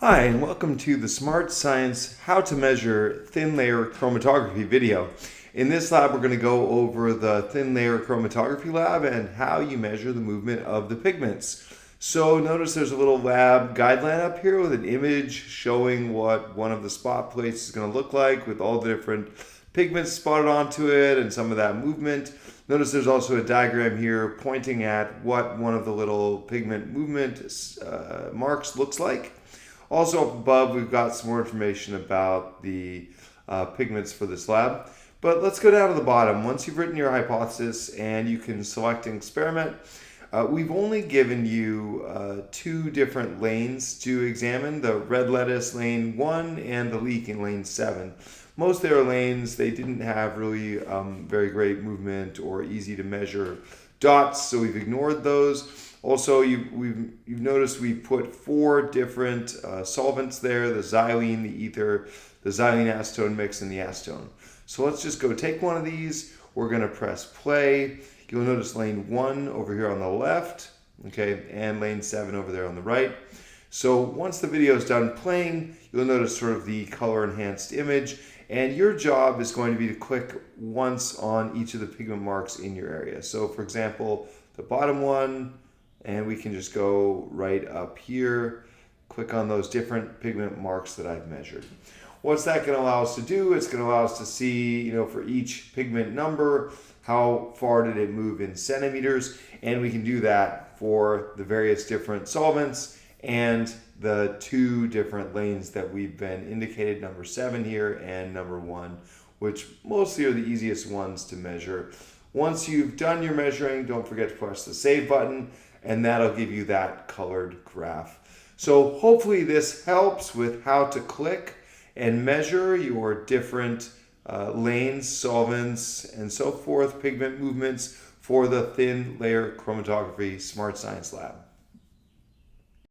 Hi, and welcome to the Smart Science How to Measure Thin Layer Chromatography video. In this lab, we're going to go over the Thin Layer Chromatography lab and how you measure the movement of the pigments. So notice there's a little lab guideline up here with an image showing what one of the spot plates is going to look like with all the different pigments spotted onto it and some of that movement. Notice there's also a diagram here pointing at what one of the little pigment movement marks looks like. Also up above, we've got some more information about the pigments for this lab. But let's go down to the bottom. Once you've written your hypothesis and you can select an experiment, we've only given you two different lanes to examine, the red lettuce lane 1 and the leek in lane 7. Most of their lanes, they didn't have really very great movement or easy to measure dots, so we've ignored those. Also, you've noticed we put 4 different solvents there, the xylene, the ether, the xylene acetone mix, and the acetone. So let's just go take one of these. We're going to press play. You'll notice lane 1 over here on the left, okay, and lane 7 over there on the right. So once the video is done playing, you'll notice sort of the color enhanced image, and your job is going to be to click once on each of the pigment marks in your area. So for example, the bottom one, and we can just go right up here, click on those different pigment marks that I've measured. What's that going to allow us to do? It's going to allow us to see, for each pigment number, how far did it move in centimeters, and we can do that for the various different solvents and the 2 different lanes that we've been indicated, number 7 here and number 1, which mostly are the easiest ones to measure. Once you've done your measuring, don't forget to press the save button, and that'll give you that colored graph. So hopefully this helps with how to click and measure your different lanes, solvents, and so forth, pigment movements for the Thin Layer Chromatography Smart Science Lab.